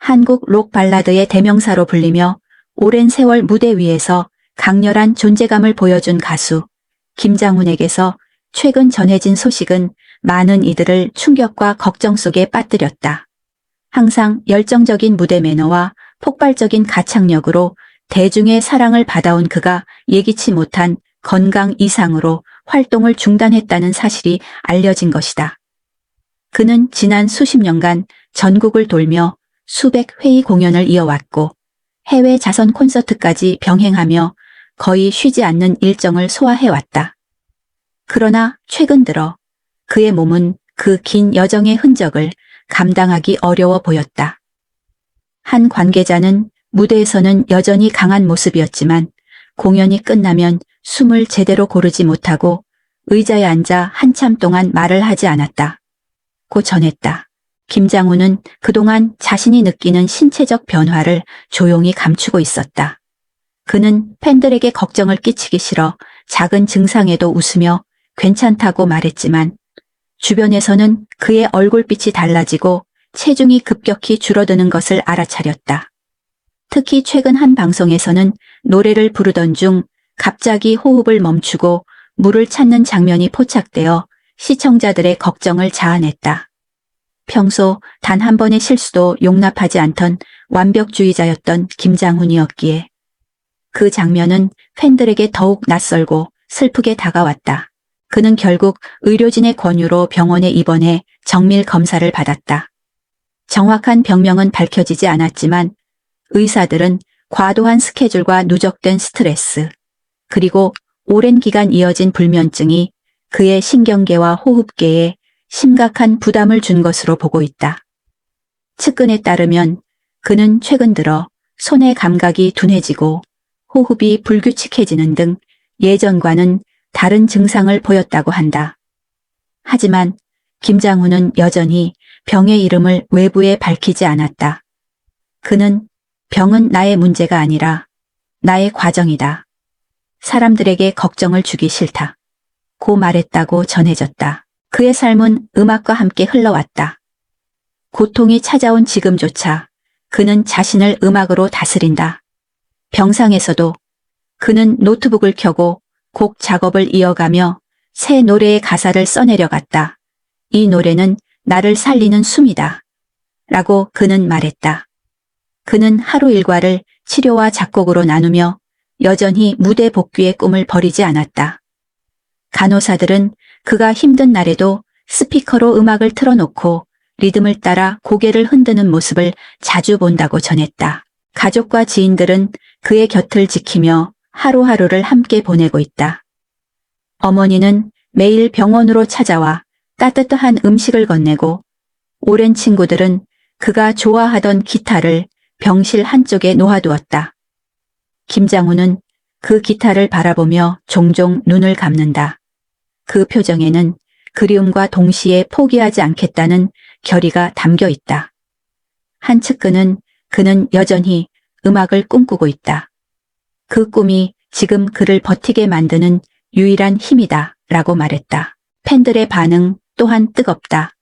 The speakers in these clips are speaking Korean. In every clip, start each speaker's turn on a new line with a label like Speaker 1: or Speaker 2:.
Speaker 1: 한국 록 발라드의 대명사로 불리며 오랜 세월 무대 위에서 강렬한 존재감을 보여준 가수 김장훈에게서 최근 전해진 소식은 많은 이들을 충격과 걱정 속에 빠뜨렸다. 항상 열정적인 무대 매너와 폭발적인 가창력으로 대중의 사랑을 받아온 그가 예기치 못한 건강 이상으로 활동을 중단했다는 사실이 알려진 것이다. 그는 지난 수십 년간 전국을 돌며 수백 회의 공연을 이어왔고 해외 자선 콘서트까지 병행하며 거의 쉬지 않는 일정을 소화해왔다. 그러나 최근 들어 그의 몸은 그 긴 여정의 흔적을 감당하기 어려워 보였다. 한 관계자는 무대에서는 여전히 강한 모습이었지만 공연이 끝나면 숨을 제대로 고르지 못하고 의자에 앉아 한참 동안 말을 하지 않았다고 전했다. 김장훈은 그동안 자신이 느끼는 신체적 변화를 조용히 감추고 있었다. 그는 팬들에게 걱정을 끼치기 싫어 작은 증상에도 웃으며 괜찮다고 말했지만 주변에서는 그의 얼굴빛이 달라지고 체중이 급격히 줄어드는 것을 알아차렸다. 특히 최근 한 방송에서는 노래를 부르던 중 갑자기 호흡을 멈추고 물을 찾는 장면이 포착되어 시청자들의 걱정을 자아냈다. 평소 단 한 번의 실수도 용납하지 않던 완벽주의자였던 김장훈이었기에 그 장면은 팬들에게 더욱 낯설고 슬프게 다가왔다. 그는 결국 의료진의 권유로 병원에 입원해 정밀 검사를 받았다. 정확한 병명은 밝혀지지 않았지만 의사들은 과도한 스케줄과 누적된 스트레스, 그리고 오랜 기간 이어진 불면증이 그의 신경계와 호흡계에 심각한 부담을 준 것으로 보고 있다. 측근에 따르면 그는 최근 들어 손의 감각이 둔해지고 호흡이 불규칙해지는 등 예전과는 다른 증상을 보였다고 한다. 하지만 김장훈은 여전히 병의 이름을 외부에 밝히지 않았다. 그는 병은 나의 문제가 아니라 나의 과정이다. 사람들에게 걱정을 주기 싫다. 고 말했다고 전해졌다. 그의 삶은 음악과 함께 흘러왔다. 고통이 찾아온 지금조차 그는 자신을 음악으로 다스린다. 병상에서도 그는 노트북을 켜고 곡 작업을 이어가며 새 노래의 가사를 써내려갔다. 이 노래는 나를 살리는 숨이다. 라고 그는 말했다. 그는 하루 일과를 치료와 작곡으로 나누며 여전히 무대 복귀의 꿈을 버리지 않았다. 간호사들은 그가 힘든 날에도 스피커로 음악을 틀어놓고 리듬을 따라 고개를 흔드는 모습을 자주 본다고 전했다. 가족과 지인들은 그의 곁을 지키며 하루하루를 함께 보내고 있다. 어머니는 매일 병원으로 찾아와 따뜻한 음식을 건네고 오랜 친구들은 그가 좋아하던 기타를 병실 한쪽에 놓아두었다. 김장훈은 그 기타를 바라보며 종종 눈을 감는다. 그 표정에는 그리움과 동시에 포기하지 않겠다는 결의가 담겨 있다. 한 측근은 그는 여전히 음악을 꿈꾸고 있다. 그 꿈이 지금 그를 버티게 만드는 유일한 힘이다 라고 말했다. 팬들의 반응 또한 뜨겁다.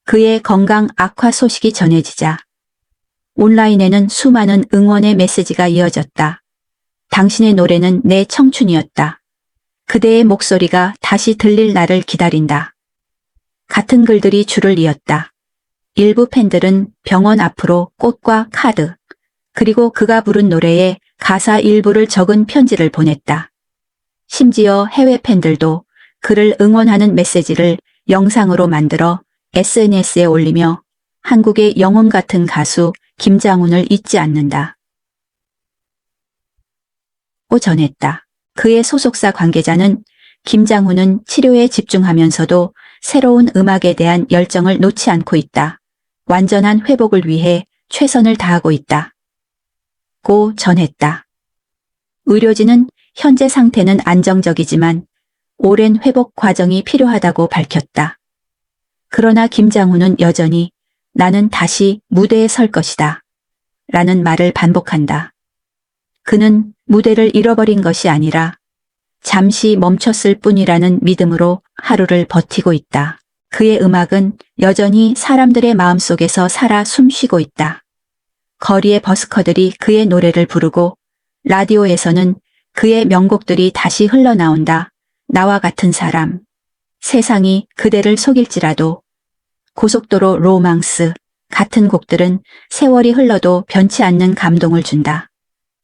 Speaker 1: 그의 건강 악화 소식이 전해지자 온라인에는 수많은 응원의 메시지가 이어졌다. 당신의 노래는 내 청춘이었다. 그대의 목소리가 다시 들릴 날을 기다린다. 같은 글들이 줄을 이었다. 일부 팬들은 병원 앞으로 꽃과 카드, 그리고 그가 부른 노래에 가사 일부를 적은 편지를 보냈다. 심지어 해외 팬들도 그를 응원하는 메시지를 영상으로 만들어 SNS에 올리며 한국의 영혼 같은 가수 김장훈을 잊지 않는다. 고 전했다. 그의 소속사 관계자는 김장훈은 치료에 집중하면서도 새로운 음악에 대한 열정을 놓지 않고 있다. 완전한 회복을 위해 최선을 다하고 있다. 고 전했다. 의료진은 현재 상태는 안정적이지만 오랜 회복 과정이 필요하다고 밝혔다. 그러나 김장훈은 여전히 나는 다시 무대에 설 것이다. 라는 말을 반복한다. 그는 무대를 잃어버린 것이 아니라 잠시 멈췄을 뿐이라는 믿음으로 하루를 버티고 있다. 그의 음악은 여전히 사람들의 마음속에서 살아 숨쉬고 있다. 거리의 버스커들이 그의 노래를 부르고 라디오에서는 그의 명곡들이 다시 흘러나온다. 나와 같은 사람. 세상이 그대를 속일지라도. 고속도로 로망스. 같은 곡들은 세월이 흘러도 변치 않는 감동을 준다.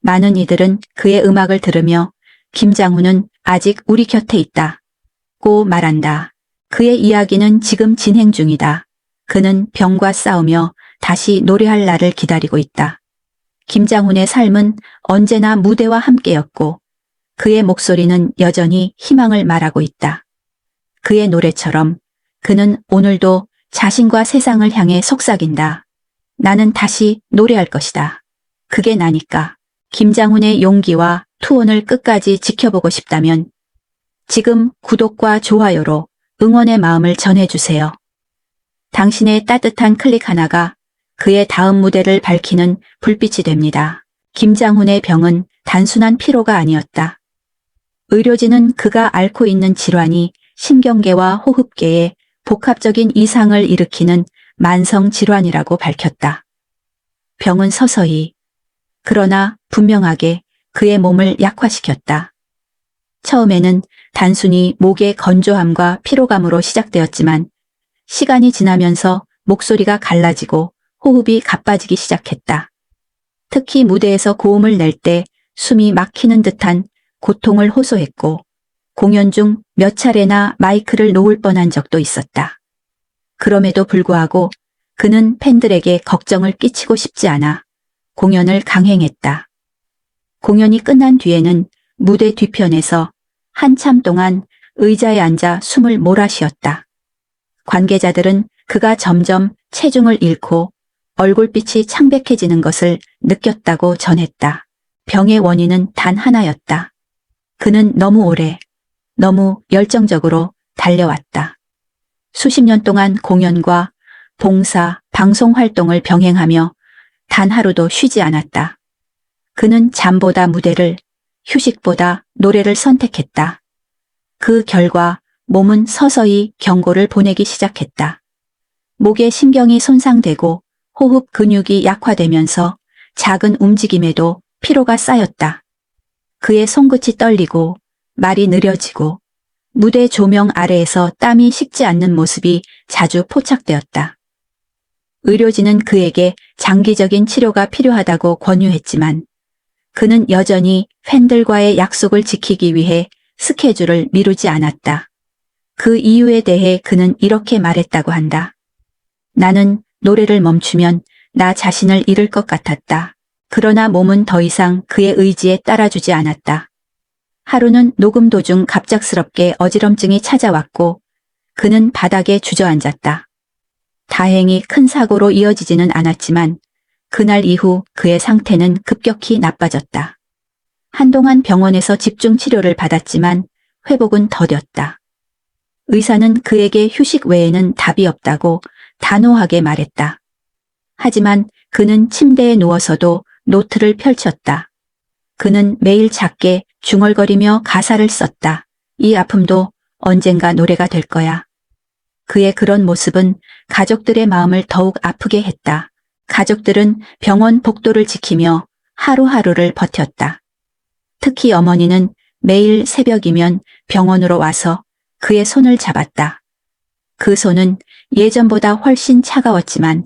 Speaker 1: 많은 이들은 그의 음악을 들으며 김장훈은 아직 우리 곁에 있다. 고 말한다. 그의 이야기는 지금 진행 중이다. 그는 병과 싸우며 다시 노래할 날을 기다리고 있다. 김장훈의 삶은 언제나 무대와 함께였고 그의 목소리는 여전히 희망을 말하고 있다. 그의 노래처럼 그는 오늘도 자신과 세상을 향해 속삭인다. 나는 다시 노래할 것이다. 그게 나니까. 김장훈의 용기와 투혼을 끝까지 지켜보고 싶다면 지금 구독과 좋아요로 응원의 마음을 전해주세요. 당신의 따뜻한 클릭 하나가 그의 다음 무대를 밝히는 불빛이 됩니다. 김장훈의 병은 단순한 피로가 아니었다. 의료진은 그가 앓고 있는 질환이 신경계와 호흡계에 복합적인 이상을 일으키는 만성 질환이라고 밝혔다. 병은 서서히, 그러나 분명하게 그의 몸을 약화시켰다. 처음에는 단순히 목의 건조함과 피로감으로 시작되었지만 시간이 지나면서 목소리가 갈라지고 호흡이 가빠지기 시작했다. 특히 무대에서 고음을 낼 때 숨이 막히는 듯한 고통을 호소했고 공연 중 몇 차례나 마이크를 놓을 뻔한 적도 있었다. 그럼에도 불구하고 그는 팬들에게 걱정을 끼치고 싶지 않아 공연을 강행했다. 공연이 끝난 뒤에는 무대 뒤편에서 한참 동안 의자에 앉아 숨을 몰아쉬었다. 관계자들은 그가 점점 체중을 잃고 얼굴빛이 창백해지는 것을 느꼈다고 전했다. 병의 원인은 단 하나였다. 그는 너무 오래, 너무 열정적으로 달려왔다. 수십 년 동안 공연과 봉사, 방송 활동을 병행하며 단 하루도 쉬지 않았다. 그는 잠보다 무대를, 휴식보다 노래를 선택했다. 그 결과 몸은 서서히 경고를 보내기 시작했다. 목의 신경이 손상되고 호흡 근육이 약화되면서 작은 움직임에도 피로가 쌓였다. 그의 손끝이 떨리고 말이 느려지고 무대 조명 아래에서 땀이 식지 않는 모습이 자주 포착되었다. 의료진은 그에게 장기적인 치료가 필요하다고 권유했지만 그는 여전히 팬들과의 약속을 지키기 위해 스케줄을 미루지 않았다. 그 이유에 대해 그는 이렇게 말했다고 한다. 나는 노래를 멈추면 나 자신을 잃을 것 같았다. 그러나 몸은 더 이상 그의 의지에 따라주지 않았다. 하루는 녹음 도중 갑작스럽게 어지럼증이 찾아왔고 그는 바닥에 주저앉았다. 다행히 큰 사고로 이어지지는 않았지만 그날 이후 그의 상태는 급격히 나빠졌다. 한동안 병원에서 집중 치료를 받았지만 회복은 더뎠다. 의사는 그에게 휴식 외에는 답이 없다고 단호하게 말했다. 하지만 그는 침대에 누워서도 노트를 펼쳤다. 그는 매일 작게 중얼거리며 가사를 썼다. 이 아픔도 언젠가 노래가 될 거야. 그의 그런 모습은 가족들의 마음을 더욱 아프게 했다. 가족들은 병원 복도를 지키며 하루하루를 버텼다. 특히 어머니는 매일 새벽이면 병원으로 와서 그의 손을 잡았다. 그 손은 예전보다 훨씬 차가웠지만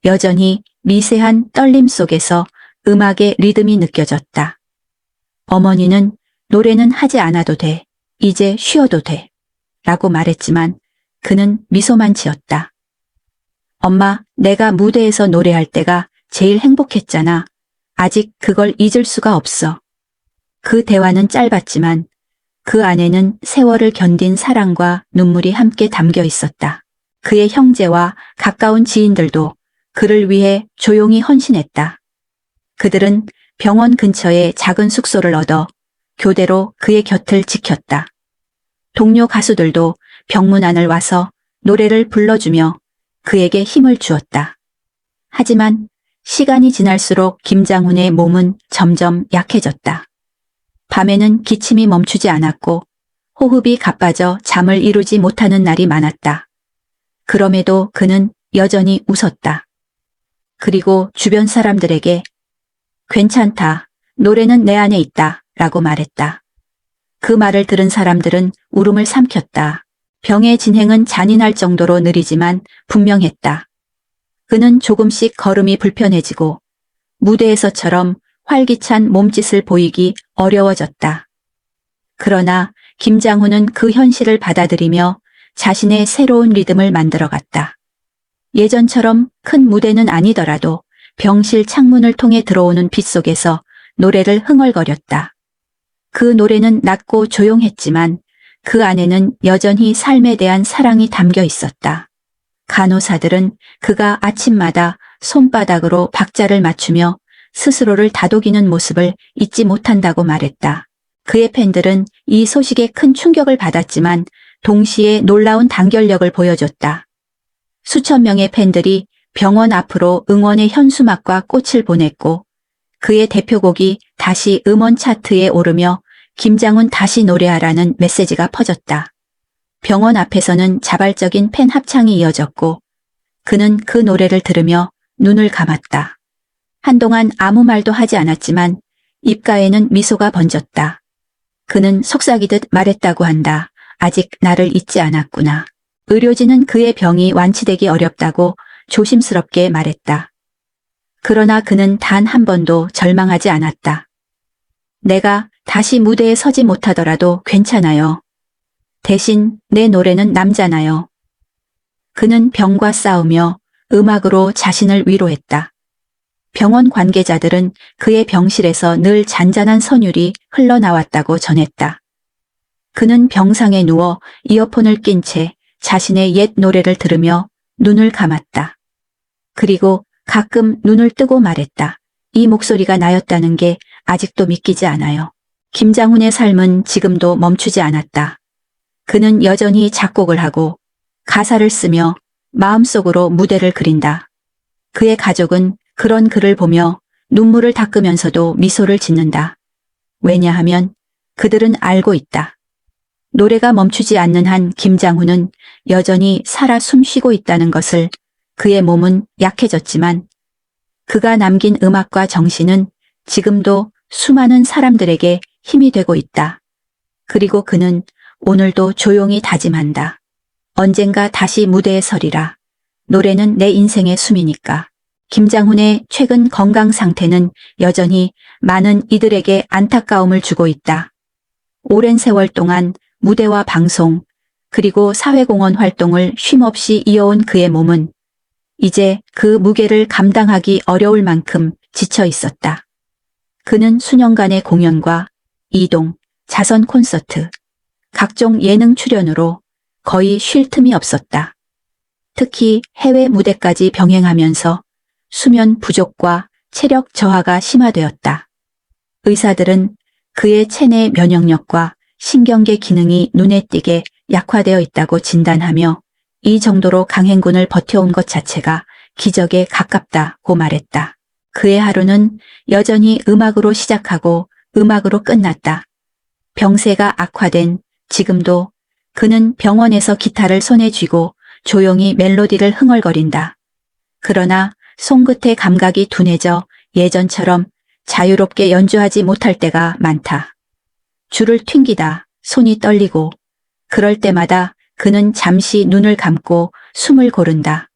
Speaker 1: 여전히 미세한 떨림 속에서 음악의 리듬이 느껴졌다. 어머니는 노래는 하지 않아도 돼. 이제 쉬어도 돼. 라고 말했지만 그는 미소만 지었다. 엄마, 내가 무대에서 노래할 때가 제일 행복했잖아. 아직 그걸 잊을 수가 없어. 그 대화는 짧았지만 그 안에는 세월을 견딘 사랑과 눈물이 함께 담겨 있었다. 그의 형제와 가까운 지인들도 그를 위해 조용히 헌신했다. 그들은 병원 근처에 작은 숙소를 얻어 교대로 그의 곁을 지켰다. 동료 가수들도 병문 안을 와서 노래를 불러주며 그에게 힘을 주었다. 하지만 시간이 지날수록 김장훈의 몸은 점점 약해졌다. 밤에는 기침이 멈추지 않았고 호흡이 가빠져 잠을 이루지 못하는 날이 많았다. 그럼에도 그는 여전히 웃었다. 그리고 주변 사람들에게 괜찮다. 노래는 내 안에 있다. 라고 말했다. 그 말을 들은 사람들은 울음을 삼켰다. 병의 진행은 잔인할 정도로 느리지만 분명했다. 그는 조금씩 걸음이 불편해지고 무대에서처럼 활기찬 몸짓을 보이기 어려워졌다. 그러나 김장훈은 그 현실을 받아들이며 자신의 새로운 리듬을 만들어갔다. 예전처럼 큰 무대는 아니더라도 병실 창문을 통해 들어오는 빛 속에서 노래를 흥얼거렸다. 그 노래는 낮고 조용했지만 그 안에는 여전히 삶에 대한 사랑이 담겨 있었다. 간호사들은 그가 아침마다 손바닥으로 박자를 맞추며 스스로를 다독이는 모습을 잊지 못한다고 말했다. 그의 팬들은 이 소식에 큰 충격을 받았지만 동시에 놀라운 단결력을 보여줬다. 수천 명의 팬들이 병원 앞으로 응원의 현수막과 꽃을 보냈고 그의 대표곡이 다시 음원 차트에 오르며 김장훈 다시 노래하라는 메시지가 퍼졌다. 병원 앞에서는 자발적인 팬 합창이 이어졌고 그는 그 노래를 들으며 눈을 감았다. 한동안 아무 말도 하지 않았지만 입가에는 미소가 번졌다. 그는 속삭이듯 말했다고 한다. 아직 나를 잊지 않았구나. 의료진은 그의 병이 완치되기 어렵다고 조심스럽게 말했다. 그러나 그는 단 한 번도 절망하지 않았다. 내가 다시 무대에 서지 못하더라도 괜찮아요. 대신 내 노래는 남잖아요. 그는 병과 싸우며 음악으로 자신을 위로했다. 병원 관계자들은 그의 병실에서 늘 잔잔한 선율이 흘러나왔다고 전했다. 그는 병상에 누워 이어폰을 낀 채 자신의 옛 노래를 들으며 눈을 감았다. 그리고 가끔 눈을 뜨고 말했다. 이 목소리가 나였다는 게 아직도 믿기지 않아요. 김장훈의 삶은 지금도 멈추지 않았다. 그는 여전히 작곡을 하고 가사를 쓰며 마음속으로 무대를 그린다. 그의 가족은 그런 그를 보며 눈물을 닦으면서도 미소를 짓는다. 왜냐하면 그들은 알고 있다. 노래가 멈추지 않는 한 김장훈은 여전히 살아 숨쉬고 있다는 것을. 그의 몸은 약해졌지만 그가 남긴 음악과 정신은 지금도 수많은 사람들에게 힘이 되고 있다. 그리고 그는 오늘도 조용히 다짐한다. 언젠가 다시 무대에 서리라. 노래는 내 인생의 숨이니까. 김장훈의 최근 건강 상태는 여전히 많은 이들에게 안타까움을 주고 있다. 오랜 세월 동안 무대와 방송, 그리고 사회공헌 활동을 쉼없이 이어온 그의 몸은 이제 그 무게를 감당하기 어려울 만큼 지쳐 있었다. 그는 수년간의 공연과 이동, 자선 콘서트, 각종 예능 출연으로 거의 쉴 틈이 없었다. 특히 해외 무대까지 병행하면서 수면 부족과 체력 저하가 심화되었다. 의사들은 그의 체내 면역력과 신경계 기능이 눈에 띄게 약화되어 있다고 진단하며 이 정도로 강행군을 버텨온 것 자체가 기적에 가깝다고 말했다. 그의 하루는 여전히 음악으로 시작하고 음악으로 끝났다. 병세가 악화된 지금도 그는 병원에서 기타를 손에 쥐고 조용히 멜로디를 흥얼거린다. 그러나 손끝의 감각이 둔해져 예전처럼 자유롭게 연주하지 못할 때가 많다. 줄을 튕기다 손이 떨리고 그럴 때마다 그는 잠시 눈을 감고 숨을 고른다.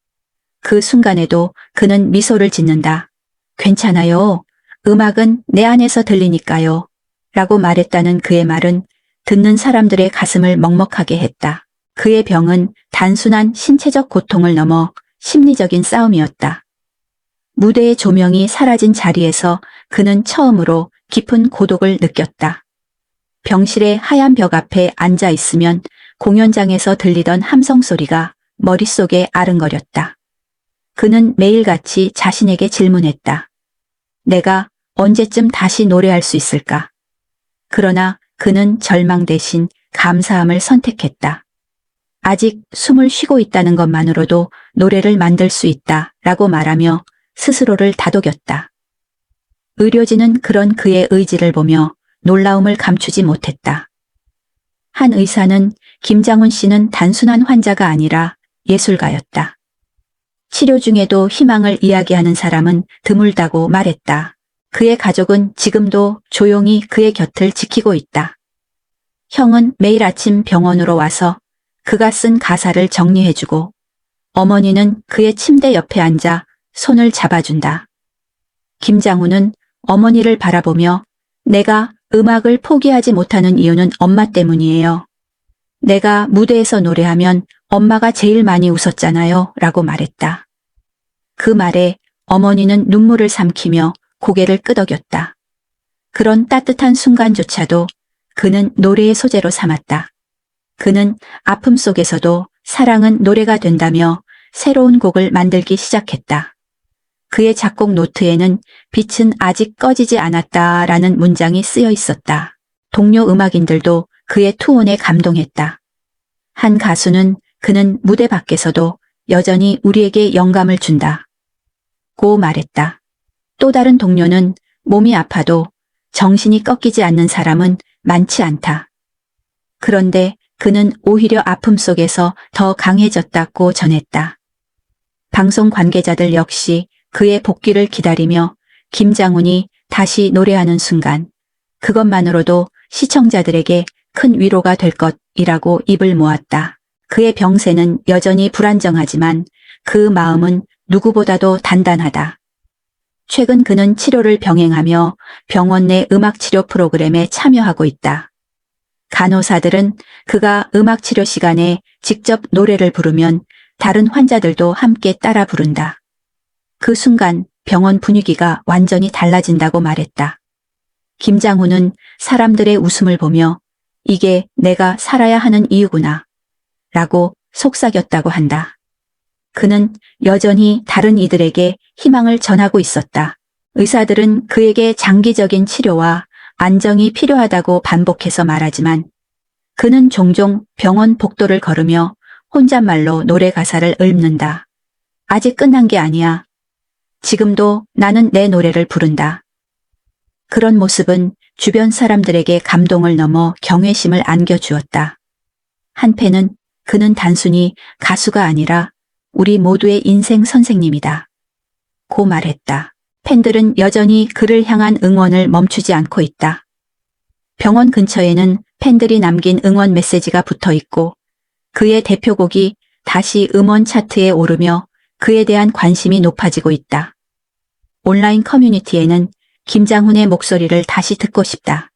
Speaker 1: 그 순간에도 그는 미소를 짓는다. 괜찮아요. 음악은 내 안에서 들리니까요. 라고 말했다는 그의 말은 듣는 사람들의 가슴을 먹먹하게 했다. 그의 병은 단순한 신체적 고통을 넘어 심리적인 싸움이었다. 무대의 조명이 사라진 자리에서 그는 처음으로 깊은 고독을 느꼈다. 병실의 하얀 벽 앞에 앉아 있으면 공연장에서 들리던 함성 소리가 머릿속에 아른거렸다. 그는 매일같이 자신에게 질문했다. 내가 언제쯤 다시 노래할 수 있을까? 그러나 그는 절망 대신 감사함을 선택했다. 아직 숨을 쉬고 있다는 것만으로도 노래를 만들 수 있다 라고 말하며 스스로를 다독였다. 의료진은 그런 그의 의지를 보며 놀라움을 감추지 못했다. 한 의사는 김장훈 씨는 단순한 환자가 아니라 예술가였다. 치료 중에도 희망을 이야기하는 사람은 드물다고 말했다. 그의 가족은 지금도 조용히 그의 곁을 지키고 있다. 형은 매일 아침 병원으로 와서 그가 쓴 가사를 정리해주고, 어머니는 그의 침대 옆에 앉아 손을 잡아준다. 김장훈은 어머니를 바라보며 내가 음악을 포기하지 못하는 이유는 엄마 때문이에요. 내가 무대에서 노래하면 엄마가 제일 많이 웃었잖아요. 라고 말했다. 그 말에 어머니는 눈물을 삼키며 고개를 끄덕였다. 그런 따뜻한 순간조차도 그는 노래의 소재로 삼았다. 그는 아픔 속에서도 사랑은 노래가 된다며 새로운 곡을 만들기 시작했다. 그의 작곡 노트에는 빛은 아직 꺼지지 않았다라는 문장이 쓰여 있었다. 동료 음악인들도 그의 투혼에 감동했다. 한 가수는 그는 무대 밖에서도 여전히 우리에게 영감을 준다. 고 말했다. 또 다른 동료는 몸이 아파도 정신이 꺾이지 않는 사람은 많지 않다. 그런데 그는 오히려 아픔 속에서 더 강해졌다고 전했다. 방송 관계자들 역시 그의 복귀를 기다리며 김장훈이 다시 노래하는 순간 그것만으로도 시청자들에게 큰 위로가 될 것이라고 입을 모았다. 그의 병세는 여전히 불안정하지만 그 마음은 누구보다도 단단하다. 최근 그는 치료를 병행하며 병원 내 음악치료 프로그램에 참여하고 있다. 간호사들은 그가 음악치료 시간에 직접 노래를 부르면 다른 환자들도 함께 따라 부른다. 그 순간 병원 분위기가 완전히 달라진다고 말했다. 김장훈은 사람들의 웃음을 보며 이게 내가 살아야 하는 이유구나 라고 속삭였다고 한다. 그는 여전히 다른 이들에게 희망을 전하고 있었다. 의사들은 그에게 장기적인 치료와 안정이 필요하다고 반복해서 말하지만 그는 종종 병원 복도를 걸으며 혼잣말로 노래 가사를 읊는다. 아직 끝난 게 아니야. 지금도 나는 내 노래를 부른다. 그런 모습은 주변 사람들에게 감동을 넘어 경외심을 안겨주었다. 한편은 그는 단순히 가수가 아니라 우리 모두의 인생 선생님이다. 고 말했다. 팬들은 여전히 그를 향한 응원을 멈추지 않고 있다. 병원 근처에는 팬들이 남긴 응원 메시지가 붙어 있고 그의 대표곡이 다시 음원 차트에 오르며 그에 대한 관심이 높아지고 있다. 온라인 커뮤니티에는 김장훈의 목소리를 다시 듣고 싶다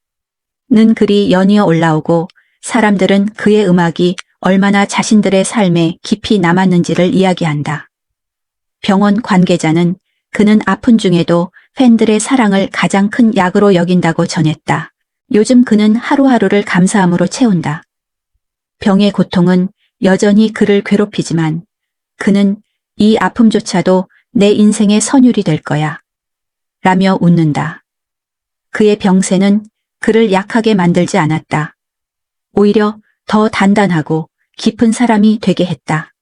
Speaker 1: 는 글이 연이어 올라오고 사람들은 그의 음악이 얼마나 자신들의 삶에 깊이 남았는지를 이야기한다. 병원 관계자는 그는 아픈 중에도 팬들의 사랑을 가장 큰 약으로 여긴다고 전했다. 요즘 그는 하루하루를 감사함으로 채운다. 병의 고통은 여전히 그를 괴롭히지만 그는 이 아픔조차도 내 인생의 선율이 될 거야 라며 웃는다. 그의 병세는 그를 약하게 만들지 않았다. 오히려 더 단단하고 깊은 사람이 되게 했다.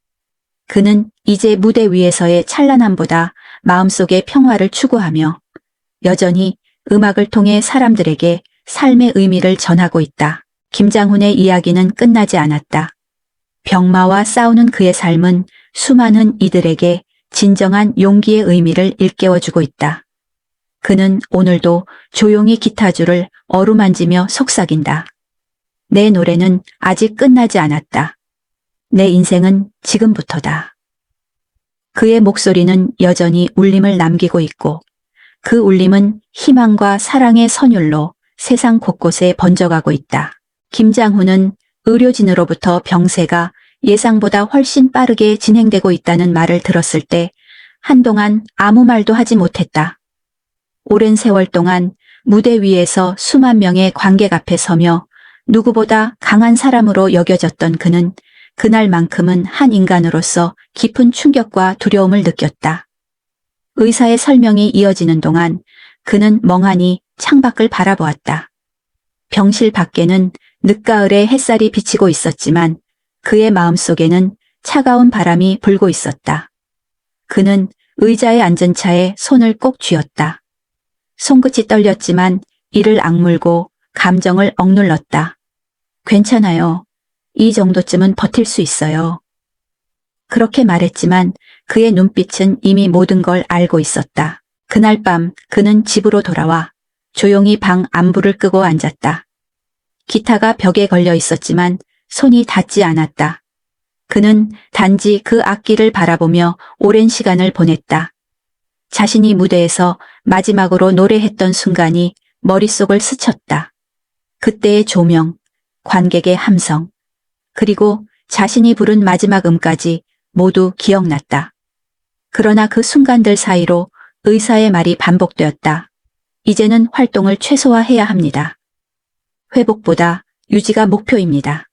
Speaker 1: 그는 이제 무대 위에서의 찬란함보다 마음속의 평화를 추구하며 여전히 음악을 통해 사람들에게 삶의 의미를 전하고 있다. 김장훈의 이야기는 끝나지 않았다. 병마와 싸우는 그의 삶은 수많은 이들에게 진정한 용기의 의미를 일깨워주고 있다. 그는 오늘도 조용히 기타줄을 어루만지며 속삭인다. 내 노래는 아직 끝나지 않았다. 내 인생은 지금부터다. 그의 목소리는 여전히 울림을 남기고 있고 그 울림은 희망과 사랑의 선율로 세상 곳곳에 번져가고 있다. 김장훈은 의료진으로부터 병세가 예상보다 훨씬 빠르게 진행되고 있다는 말을 들었을 때 한동안 아무 말도 하지 못했다. 오랜 세월 동안 무대 위에서 수만 명의 관객 앞에 서며 누구보다 강한 사람으로 여겨졌던 그는 그날만큼은 한 인간으로서 깊은 충격과 두려움을 느꼈다. 의사의 설명이 이어지는 동안 그는 멍하니 창밖을 바라보았다. 병실 밖에는 늦가을에 햇살이 비치고 있었지만 그의 마음속에는 차가운 바람이 불고 있었다. 그는 의자에 앉은 차에 손을 꼭 쥐었다. 손끝이 떨렸지만 이를 악물고 감정을 억눌렀다. 괜찮아요. 이 정도쯤은 버틸 수 있어요. 그렇게 말했지만 그의 눈빛은 이미 모든 걸 알고 있었다. 그날 밤 그는 집으로 돌아와 조용히 방 안불을 끄고 앉았다. 기타가 벽에 걸려 있었지만 손이 닿지 않았다. 그는 단지 그 악기를 바라보며 오랜 시간을 보냈다. 자신이 무대에서 마지막으로 노래했던 순간이 머릿속을 스쳤다. 그때의 조명, 관객의 함성, 그리고 자신이 부른 마지막 음까지 모두 기억났다. 그러나 그 순간들 사이로 의사의 말이 반복되었다. 이제는 활동을 최소화해야 합니다. 회복보다 유지가 목표입니다.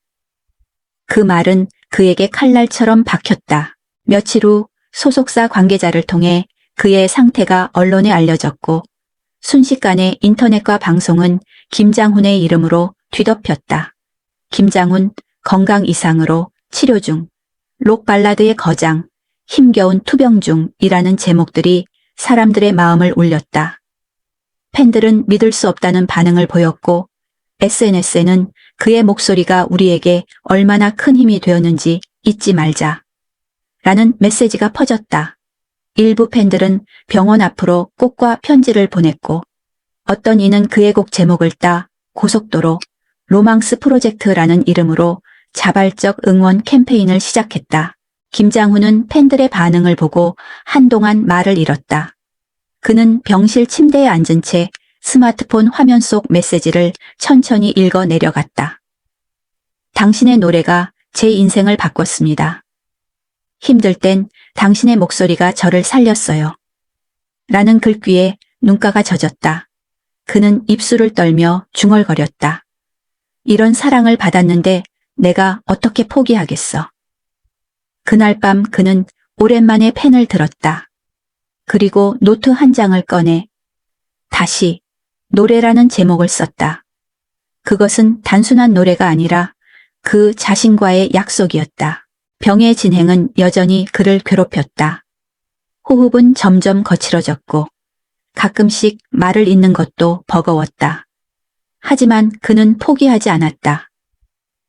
Speaker 1: 그 말은 그에게 칼날처럼 박혔다. 며칠 후 소속사 관계자를 통해 그의 상태가 언론에 알려졌고 순식간에 인터넷과 방송은 김장훈의 이름으로 뒤덮였다. 김장훈 건강 이상으로 치료 중, 록 발라드의 거장, 힘겨운 투병 중이라는 제목들이 사람들의 마음을 울렸다. 팬들은 믿을 수 없다는 반응을 보였고 SNS에는 그의 목소리가 우리에게 얼마나 큰 힘이 되었는지 잊지 말자 라는 메시지가 퍼졌다. 일부 팬들은 병원 앞으로 꽃과 편지를 보냈고 어떤 이는 그의 곡 제목을 따 고속도로 로망스 프로젝트라는 이름으로 자발적 응원 캠페인을 시작했다. 김장훈은 팬들의 반응을 보고 한동안 말을 잃었다. 그는 병실 침대에 앉은 채 스마트폰 화면 속 메시지를 천천히 읽어 내려갔다. 당신의 노래가 제 인생을 바꿨습니다. 힘들 땐 당신의 목소리가 저를 살렸어요. 라는 글귀에 눈가가 젖었다. 그는 입술을 떨며 중얼거렸다. 이런 사랑을 받았는데 내가 어떻게 포기하겠어. 그날 밤 그는 오랜만에 펜을 들었다. 그리고 노트 한 장을 꺼내 다시 노래라는 제목을 썼다. 그것은 단순한 노래가 아니라 그 자신과의 약속이었다. 병의 진행은 여전히 그를 괴롭혔다. 호흡은 점점 거칠어졌고 가끔씩 말을 잇는 것도 버거웠다. 하지만 그는 포기하지 않았다.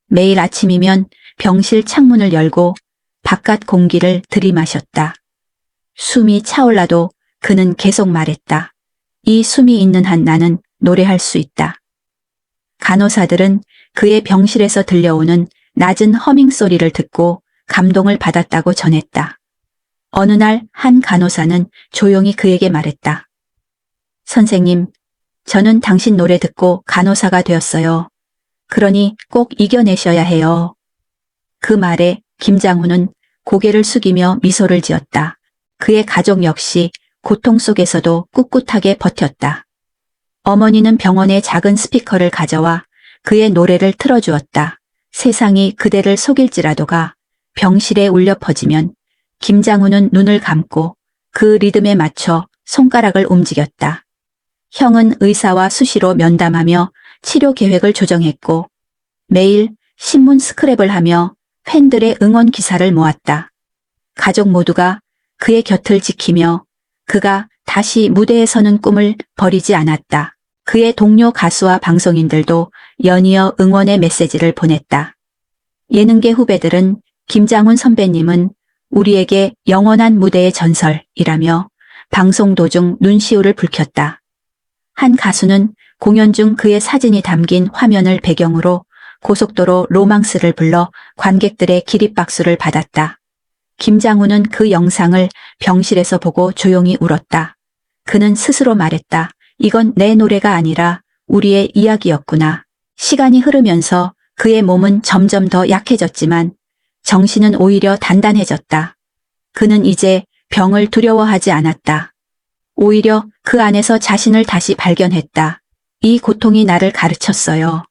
Speaker 1: 매일 아침이면 병실 창문을 열고 바깥 공기를 들이마셨다. 숨이 차올라도 그는 계속 말했다. 이 숨이 있는 한 나는 노래할 수 있다. 간호사들은 그의 병실에서 들려오는 낮은 허밍 소리를 듣고 감동을 받았다고 전했다. 어느 날 한 간호사는 조용히 그에게 말했다. 선생님, 저는 당신 노래 듣고 간호사가 되었어요. 그러니 꼭 이겨내셔야 해요. 그 말에 김장훈은 고개를 숙이며 미소를 지었다. 그의 가족 역시 고통 속에서도 꿋꿋하게 버텼다. 어머니는 병원에 작은 스피커를 가져와 그의 노래를 틀어주었다. 세상이 그대를 속일지라도가 병실에 울려 퍼지면 김장훈은 눈을 감고 그 리듬에 맞춰 손가락을 움직였다. 형은 의사와 수시로 면담하며 치료 계획을 조정했고 매일 신문 스크랩을 하며 팬들의 응원 기사를 모았다. 가족 모두가 그의 곁을 지키며 그가 다시 무대에 서는 꿈을 버리지 않았다. 그의 동료 가수와 방송인들도 연이어 응원의 메시지를 보냈다. 예능계 후배들은 김장훈 선배님은 우리에게 영원한 무대의 전설이라며 방송 도중 눈시울을 붉혔다. 한 가수는 공연 중 그의 사진이 담긴 화면을 배경으로 고속도로 로망스를 불러 관객들의 기립박수를 받았다. 김장훈은 그 영상을 병실에서 보고 조용히 울었다. 그는 스스로 말했다. 이건 내 노래가 아니라 우리의 이야기였구나. 시간이 흐르면서 그의 몸은 점점 더 약해졌지만 정신은 오히려 단단해졌다. 그는 이제 병을 두려워하지 않았다. 오히려 그 안에서 자신을 다시 발견했다. 이 고통이 나를 가르쳤어요.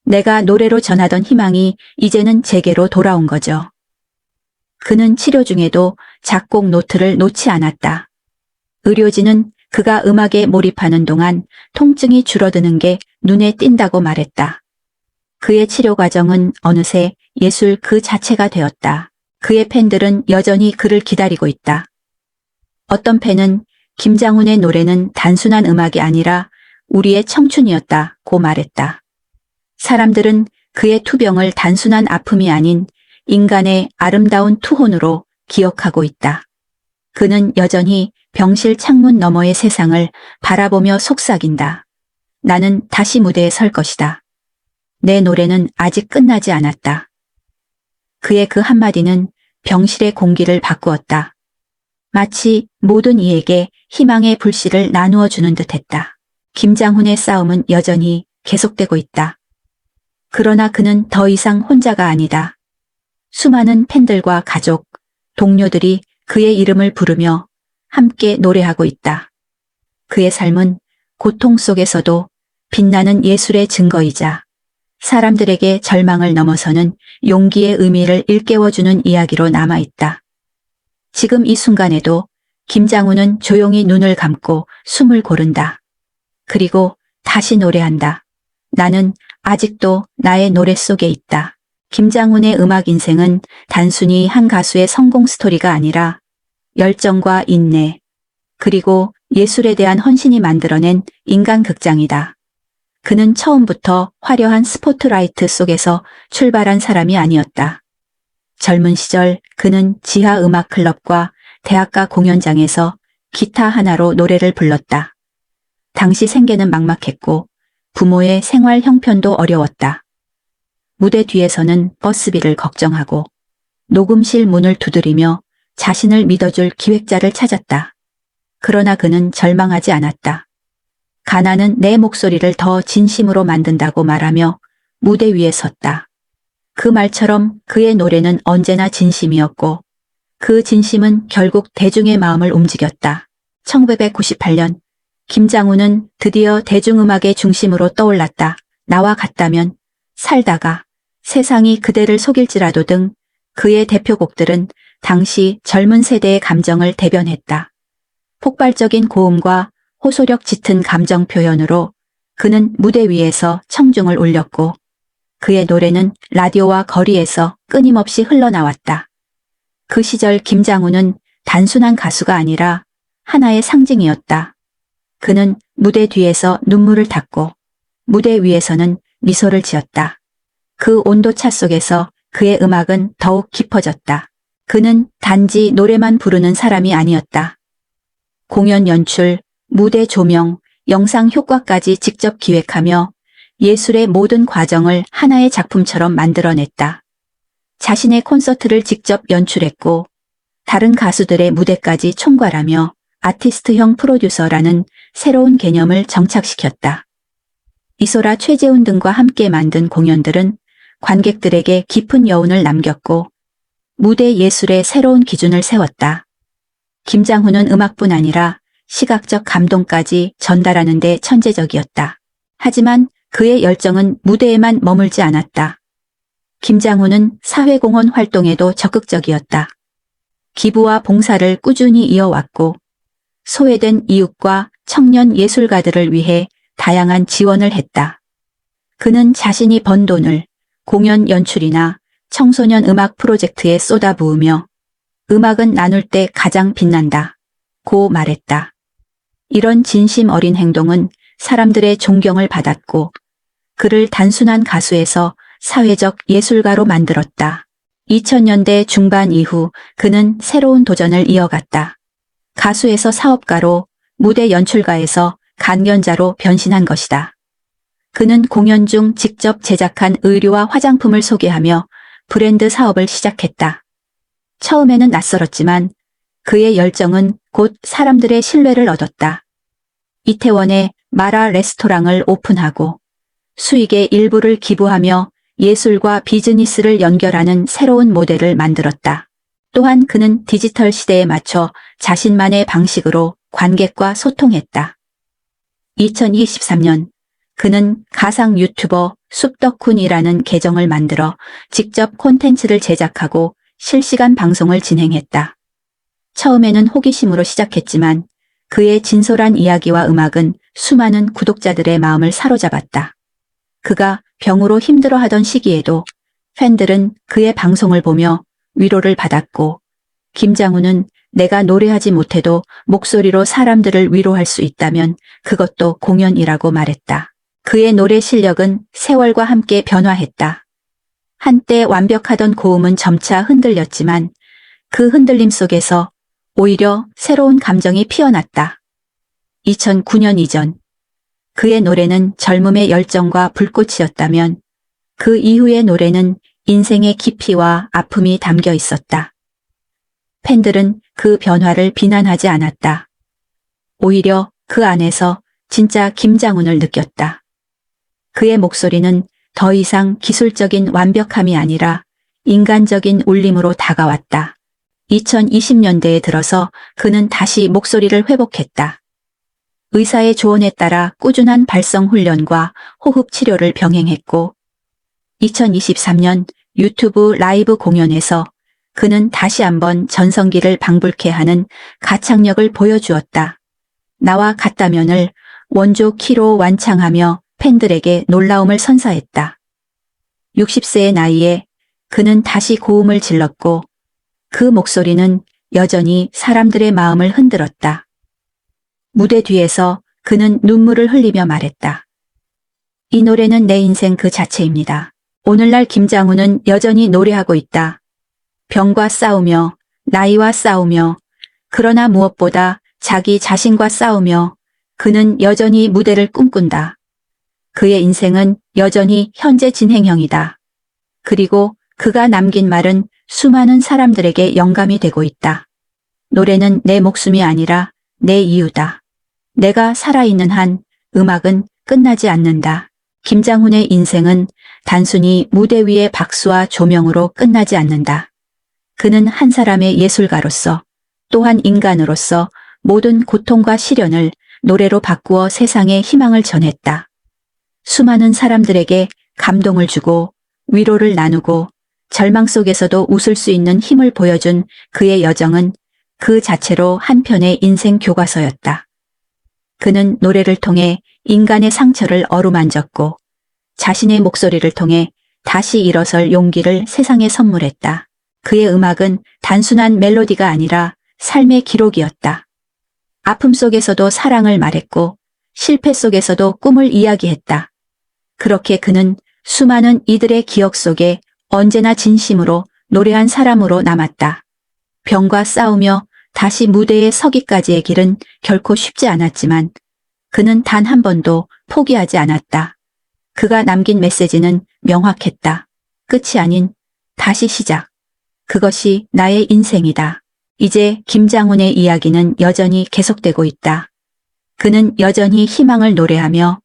Speaker 1: 내가 노래로 전하던 희망이 이제는 제게로 돌아온 거죠. 그는 치료 중에도 작곡 노트를 놓지 않았다. 의료진은 그가 음악에 몰입하는 동안 통증이 줄어드는 게 눈에 띈다고 말했다. 그의 치료 과정은 어느새 예술 그 자체가 되었다. 그의 팬들은 여전히 그를 기다리고 있다. 어떤 팬은 김장훈의 노래는 단순한 음악이 아니라 우리의 청춘이었다고 말했다. 사람들은 그의 투병을 단순한 아픔이 아닌 인간의 아름다운 투혼으로 기억하고 있다. 그는 여전히 병실 창문 너머의 세상을 바라보며 속삭인다. 나는 다시 무대에 설 것이다. 내 노래는 아직 끝나지 않았다. 그의 그 한마디는 병실의 공기를 바꾸었다. 마치 모든 이에게 희망의 불씨를 나누어 주는 듯했다. 김장훈의 싸움은 여전히 계속되고 있다. 그러나 그는 더 이상 혼자가 아니다. 수많은 팬들과 가족, 동료들이 그의 이름을 부르며 함께 노래하고 있다. 그의 삶은 고통 속에서도 빛나는 예술의 증거이자 사람들에게 절망을 넘어서는 용기의 의미를 일깨워주는 이야기로 남아있다. 지금 이 순간에도 김장훈은 조용히 눈을 감고 숨을 고른다. 그리고 다시 노래한다. 나는 아직도 나의 노래 속에 있다. 김장훈의 음악 인생은 단순히 한 가수의 성공 스토리가 아니라 열정과 인내, 그리고 예술에 대한 헌신이 만들어낸 인간 극장이다. 그는 처음부터 화려한 스포트라이트 속에서 출발한 사람이 아니었다. 젊은 시절 그는 지하 음악 클럽과 대학가 공연장에서 기타 하나로 노래를 불렀다. 당시 생계는 막막했고 부모의 생활 형편도 어려웠다. 무대 뒤에서는 버스비를 걱정하고 녹음실 문을 두드리며 자신을 믿어줄 기획자를 찾았다. 그러나 그는 절망하지 않았다. 가난은 내 목소리를 더 진심으로 만든다고 말하며 무대 위에 섰다. 그 말처럼 그의 노래는 언제나 진심이었고 그 진심은 결국 대중의 마음을 움직였다. 1998년 김장훈은 드디어 대중음악의 중심으로 떠올랐다. 나와 같다면, 살다가, 세상이 그대를 속일지라도 등 그의 대표곡들은 당시 젊은 세대의 감정을 대변했다. 폭발적인 고음과 호소력 짙은 감정 표현으로 그는 무대 위에서 청중을 울렸고 그의 노래는 라디오와 거리에서 끊임없이 흘러나왔다. 그 시절 김장훈은 단순한 가수가 아니라 하나의 상징이었다. 그는 무대 뒤에서 눈물을 닦고 무대 위에서는 미소를 지었다. 그 온도차 속에서 그의 음악은 더욱 깊어졌다. 그는 단지 노래만 부르는 사람이 아니었다. 공연 연출, 무대 조명, 영상 효과까지 직접 기획하며 예술의 모든 과정을 하나의 작품처럼 만들어냈다. 자신의 콘서트를 직접 연출했고 다른 가수들의 무대까지 총괄하며 아티스트형 프로듀서라는 새로운 개념을 정착시켰다. 이소라, 최재훈 등과 함께 만든 공연들은 관객들에게 깊은 여운을 남겼고 무대 예술의 새로운 기준을 세웠다. 김장훈은 음악뿐 아니라 시각적 감동까지 전달하는 데 천재적이었다. 하지만 그의 열정은 무대에만 머물지 않았다. 김장훈은 사회공헌 활동에도 적극적이었다. 기부와 봉사를 꾸준히 이어왔고 소외된 이웃과 청년 예술가들을 위해 다양한 지원을 했다. 그는 자신이 번 돈을 공연 연출이나 청소년 음악 프로젝트에 쏟아부으며 음악은 나눌 때 가장 빛난다 고 말했다. 이런 진심 어린 행동은 사람들의 존경을 받았고 그를 단순한 가수에서 사회적 예술가로 만들었다. 2000년대 중반 이후 그는 새로운 도전을 이어갔다. 가수에서 사업가로, 무대 연출가에서 강연자로 변신한 것이다. 그는 공연 중 직접 제작한 의류와 화장품을 소개하며 브랜드 사업을 시작했다. 처음에는 낯설었지만 그의 열정은 곧 사람들의 신뢰를 얻었다. 이태원에 마라 레스토랑을 오픈하고 수익의 일부를 기부하며 예술과 비즈니스를 연결하는 새로운 모델을 만들었다. 또한 그는 디지털 시대에 맞춰 자신만의 방식으로 관객과 소통했다. 2023년 그는 가상 유튜버 숲덕훈이라는 계정을 만들어 직접 콘텐츠를 제작하고 실시간 방송을 진행했다. 처음에는 호기심으로 시작했지만 그의 진솔한 이야기와 음악은 수많은 구독자들의 마음을 사로잡았다. 그가 병으로 힘들어하던 시기에도 팬들은 그의 방송을 보며 위로를 받았고 김장훈은 내가 노래하지 못해도 목소리로 사람들을 위로할 수 있다면 그것도 공연이라고 말했다. 그의 노래 실력은 세월과 함께 변화했다. 한때 완벽하던 고음은 점차 흔들렸지만 그 흔들림 속에서 오히려 새로운 감정이 피어났다. 2009년 이전 그의 노래는 젊음의 열정과 불꽃이었다면 그 이후의 노래는 인생의 깊이와 아픔이 담겨 있었다. 팬들은 그 변화를 비난하지 않았다. 오히려 그 안에서 진짜 김장훈을 느꼈다. 그의 목소리는 더 이상 기술적인 완벽함이 아니라 인간적인 울림으로 다가왔다. 2020년대에 들어서 그는 다시 목소리를 회복했다. 의사의 조언에 따라 꾸준한 발성 훈련과 호흡 치료를 병행했고 2023년 유튜브 라이브 공연에서 그는 다시 한번 전성기를 방불케 하는 가창력을 보여주었다. 나와 같다면을 원조 키로 완창하며 팬들에게 놀라움을 선사했다. 60세의 나이에 그는 다시 고음을 질렀고 그 목소리는 여전히 사람들의 마음을 흔들었다. 무대 뒤에서 그는 눈물을 흘리며 말했다. 이 노래는 내 인생 그 자체입니다. 오늘날 김장훈은 여전히 노래하고 있다. 병과 싸우며 나이와 싸우며 그러나 무엇보다 자기 자신과 싸우며 그는 여전히 무대를 꿈꾼다. 그의 인생은 여전히 현재 진행형이다. 그리고 그가 남긴 말은 수많은 사람들에게 영감이 되고 있다. 노래는 내 목숨이 아니라 내 이유다. 내가 살아있는 한 음악은 끝나지 않는다. 김장훈의 인생은 단순히 무대 위의 박수와 조명으로 끝나지 않는다. 그는 한 사람의 예술가로서 또한 인간으로서 모든 고통과 시련을 노래로 바꾸어 세상에 희망을 전했다. 수많은 사람들에게 감동을 주고 위로를 나누고 절망 속에서도 웃을 수 있는 힘을 보여준 그의 여정은 그 자체로 한편의 인생 교과서였다. 그는 노래를 통해 인간의 상처를 어루만졌고 자신의 목소리를 통해 다시 일어설 용기를 세상에 선물했다. 그의 음악은 단순한 멜로디가 아니라 삶의 기록이었다. 아픔 속에서도 사랑을 말했고 실패 속에서도 꿈을 이야기했다. 그렇게 그는 수많은 이들의 기억 속에 언제나 진심으로 노래한 사람으로 남았다. 병과 싸우며 다시 무대에 서기까지의 길은 결코 쉽지 않았지만 그는 단 한 번도 포기하지 않았다. 그가 남긴 메시지는 명확했다. 끝이 아닌 다시 시작. 그것이 나의 인생이다. 이제 김장훈의 이야기는 여전히 계속되고 있다. 그는 여전히 희망을 노래하며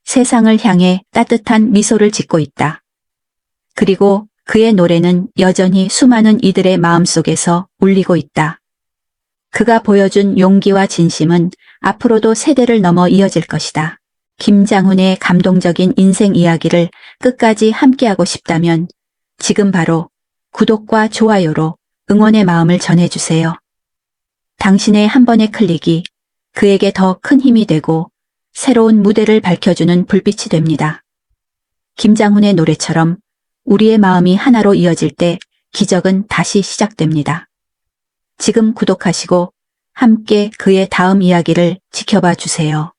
Speaker 1: 세상을 향해 따뜻한 미소를 짓고 있다. 그리고 그의 노래는 여전히 수많은 이들의 마음속에서 울리고 있다. 그가 보여준 용기와 진심은 앞으로도 세대를 넘어 이어질 것이다. 김장훈의 감동적인 인생 이야기를 끝까지 함께하고 싶다면 지금 바로 구독과 좋아요로 응원의 마음을 전해주세요. 당신의 한 번의 클릭이 그에게 더 큰 힘이 되고 새로운 무대를 밝혀주는 불빛이 됩니다. 김장훈의 노래처럼 우리의 마음이 하나로 이어질 때 기적은 다시 시작됩니다. 지금 구독하시고 함께 그의 다음 이야기를 지켜봐 주세요.